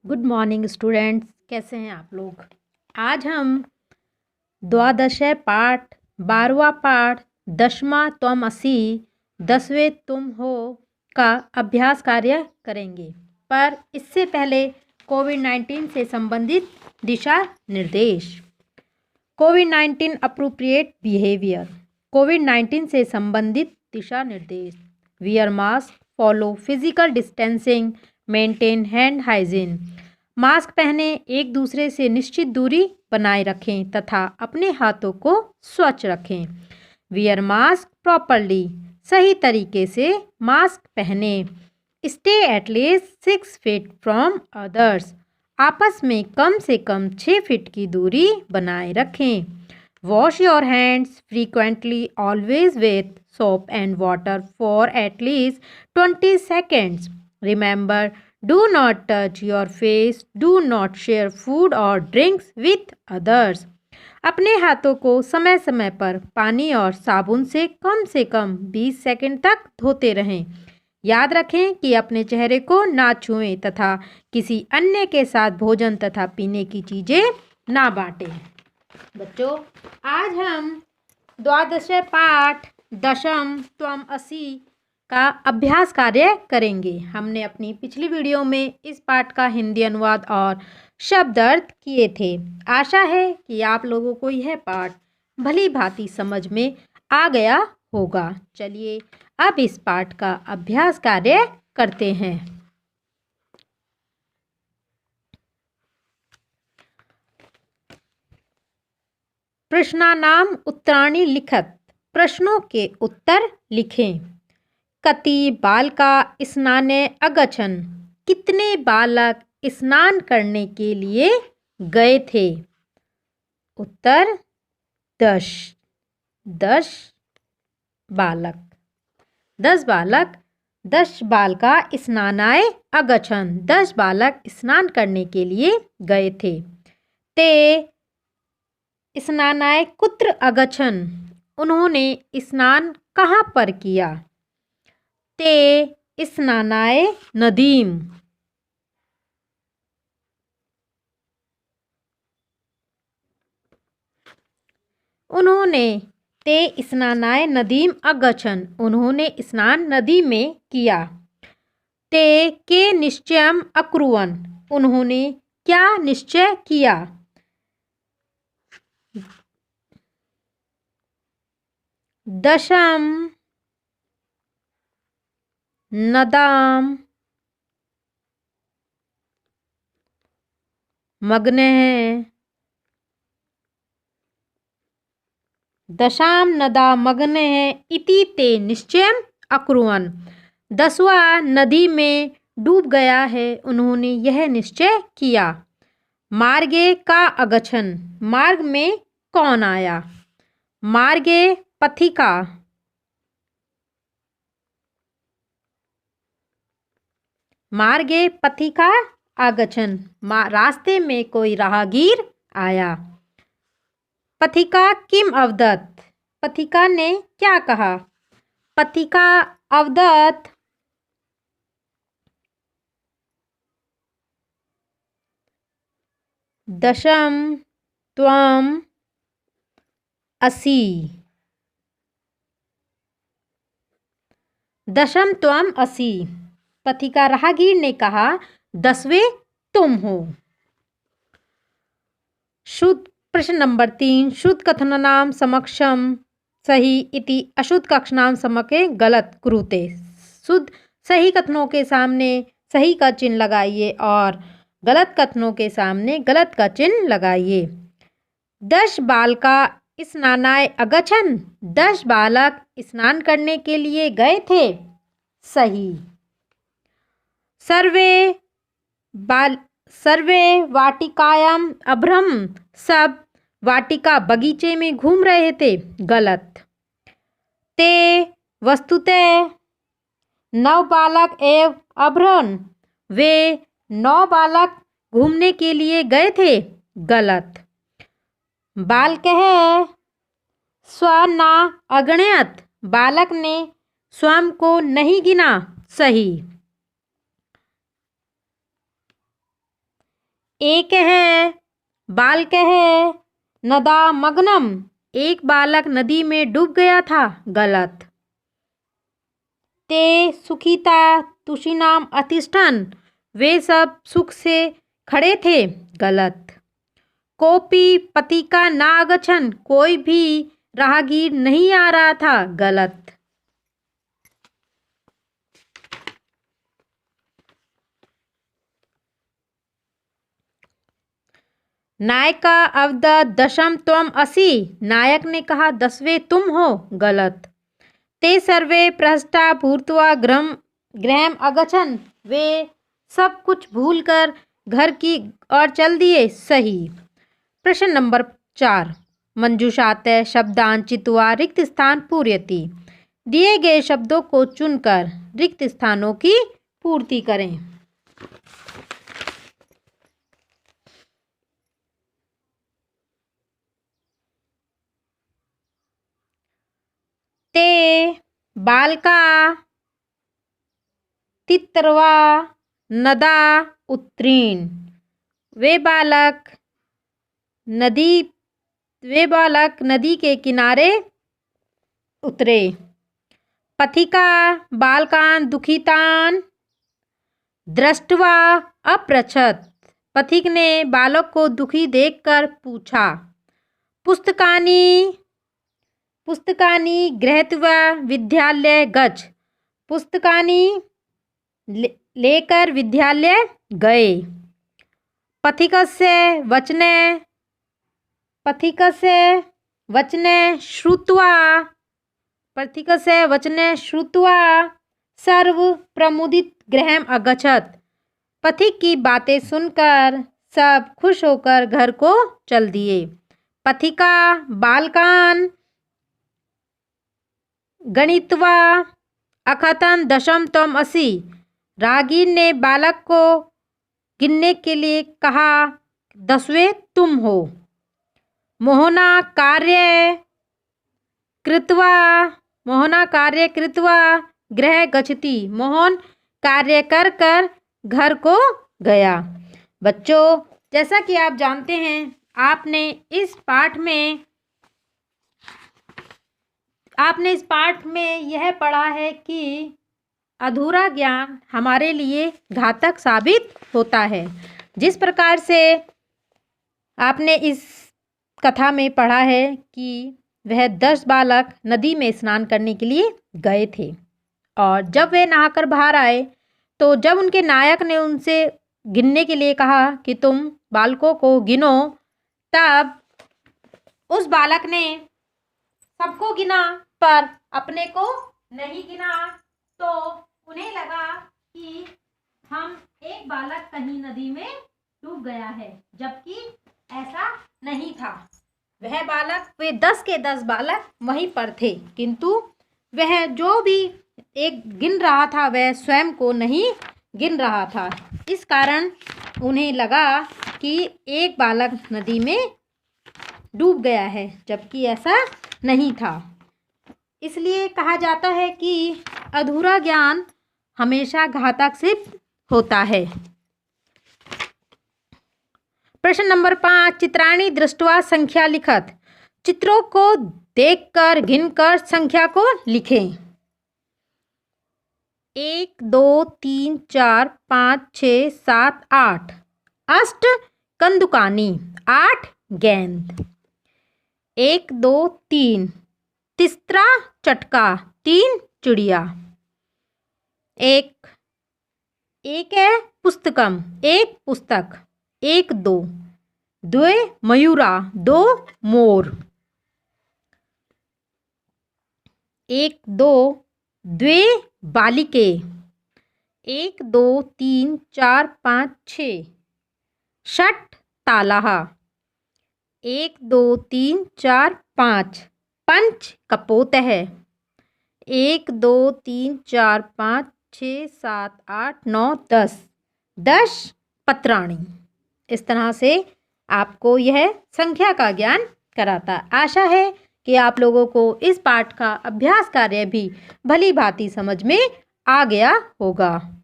Good morning students, कैसे हैं आप लोग। आज हम द्वादश पाठ 12वां पाठ दशमा त्वम असि दसवें तुम हो का अभ्यास कार्य करेंगे। पर इससे पहले कोविड-19 से संबंधित दिशा निर्देश। कोविड-19 अप्रोप्रिएट बिहेवियर। कोविड-19 से संबंधित दिशा निर्देश। Wear mask, follow physical distancing, maintain hand hygiene. Mask पहने, एक दूसरे से निश्चित दूरी बनाए रखें तथा अपने हाथों को स्वच्छ रखें। वियर मास्क प्रॉपरली, सही तरीके से मास्क पहने। Stay at least 6 feet from others, आपस में कम से कम 6 फीट की दूरी बनाए रखें। Wash your hands frequently always with soap and water for at least 20 seconds. Remember, do not touch your face. Do not share food or drinks with others. अपने हाथों को समय समय पर पानी और साबुन से कम 20 सेकंड तक धोते रहें। याद रखें कि अपने चेहरे को ना छुएं तथा किसी अन्य के साथ भोजन तथा पीने की चीज़ें ना बांटें। बच्चों, आज हम द्वादश पाठ दशम त्वम असि का अभ्यास कार्य करेंगे। हमने अपनी पिछली वीडियो में इस पाठ का हिंदी अनुवाद और शब्द अर्थ किए थे। आशा है कि आप लोगों को यह पाठ भली भांति समझ में आ गया होगा। चलिए अब इस पाठ का अभ्यास कार्य करते हैं। प्रश्नानाम उत्तराणि लिखत, प्रश्नों के उत्तर लिखें। कति बालका स्नाने अगछन, कितने बालक स्नान करने के लिए गए थे। उत्तर 10 बालक। 10 बालक। 10 बालका स्नानाय अगछन, 10 बालक स्नान करने के लिए गए थे। ते स्नानाय कुत्र अगछन, उन्होंने स्नान कहाँ पर किया। ते स्नानाय नदीम, उन्होंने ते स्नानाय नदीम अगछन, उन्होंने स्नान नदी में किया। ते के निश्चयम अकुर्वन्, उन्होंने क्या निश्चय किया। दशम नदाम मग्नः, दशाम नदा मग्नः इति ते निश्चयम् अकुर्वन्, 10वां नदी में डूब गया है, उन्होंने यह निश्चय किया। मार्गे का अगछन, मार्ग में कौन आया। मार्गे पथिका, मार्गे पथिका आगछन, रास्ते में कोई राहगीर आया। पथिका किम अवदत्, पथिका ने क्या कहा। पथिका अवदत् दशम त्वम असि, दशम त्वम असि, पथिका राहगीर ने कहा 10वें तुम हो। शुद्ध प्रश्न नंबर 3, शुद्ध कथनानां समक्षम सही इति अशुद्ध कथनानां समके गलत कुरुते। शुद्ध सही कथनों के सामने सही का चिन्ह लगाइए और गलत कथनों के सामने गलत का चिन्ह लगाइए। 10 बालका स्नानाय अगछन, 10 बालक स्नान करने के लिए गए थे। सही। सर्वे वाटिकायाम अभ्रम, सब वाटिका बगीचे में घूम रहे थे। गलत। ते वस्तुतः 9 बालक एवं अभ्रन, वे 9 बालक घूमने के लिए गए थे। गलत। बालकः स्व न अगणयत्, बालक ने स्वयं को नहीं गिना। सही। एक है बालक है नदा मग्नम, एक बालक नदी में डूब गया था, गलत। ते सुखिता तुषिनाम अतिष्ठन, वे सब सुख से खड़े थे, गलत। कोपी पथिका नागछन, कोई भी राहगीर नहीं आ रहा था, गलत। नायका अवद दशम त्वम असि, नायक ने कहा 10वें तुम हो, गलत। ते सर्वे प्रहष्टा भूत्वा गृहम अगछन, वे सब कुछ भूलकर घर की ओर चल दिए, सही। प्रश्न नंबर 4, मंजूषातः शब्दान चित्वा रिक्त स्थान पूर्यति, दिए गए शब्दों को चुनकर रिक्त स्थानों की पूर्ति करें। ते बालका तित्रवा नदा उत्तीर्ण, वे बालक नदी के किनारे उतरे। पथिका बालकान दुखितान दृष्ट्वा अपृच्छत, पथिक ने बालक को दुखी देखकर पूछा। पुस्तकानि गृहीत्वा विद्यालय गच्छ, पुस्तकानि लेकर विद्यालय गए। पथिकस्य वचने श्रुत्वा सर्व प्रमुदित गृहम अगच्छत, पथिक की बातें सुनकर सब खुश होकर घर को चल दिए। पथिका बालकान गणित्वा अकथन दशम त्वम असि, राहगीर ने बालक को गिनने के लिए कहा 10वें तुम हो। मोहना कार्य कृत्वा गृह गच्छति, मोहन कार्य कर कर घर को गया। बच्चों, जैसा कि आप जानते हैं, आपने इस पाठ में यह पढ़ा है कि अधूरा ज्ञान हमारे लिए घातक साबित होता है। जिस प्रकार से आपने इस कथा में पढ़ा है कि वह 10 बालक नदी में स्नान करने के लिए गए थे, और जब वे नहाकर बाहर आए तो जब उनके नायक ने उनसे गिनने के लिए कहा कि तुम बालकों को गिनो, तब उस बालक ने सबको गिना पर अपने को नहीं गिना। तो उन्हें लगा कि एक बालक कहीं नदी में डूब गया है, जबकि ऐसा नहीं था। वे 10 के 10 बालक वहीं पर थे, किंतु वह जो भी एक गिन रहा था वह स्वयं को नहीं गिन रहा था। इस कारण उन्हें लगा कि एक बालक नदी में डूब गया है, जबकि ऐसा नहीं था। इसलिए कहा जाता है कि अधूरा ज्ञान हमेशा घातक सिद्ध होता है। प्रश्न नंबर 5, चित्राणि दृष्ट्वा संख्या लिखत, चित्रों को देखकर गिनकर संख्या को लिखें। 1 2 3 4 5 6 7 8, अष्ट कंदुकानी, 8 गेंद। 1 2 3, तिस्रा चटका, 3 चिड़िया। एक है पुस्तकम, 1 पुस्तक। 1 2, द्वे मयूरा, 2 मोर। 1 2, द्वे बालिके। 1 2 3 4 5 6, षट तालाः। 1 2 3 4 5, पंच कपोतः। 1 2 3 4 5 6 7 8 9 10, 10 पत्राणि। इस तरह से आपको यह संख्या का ज्ञान कराता। आशा है कि आप लोगों को इस पाठ का अभ्यास कार्य भी भली भांति समझ में आ गया होगा।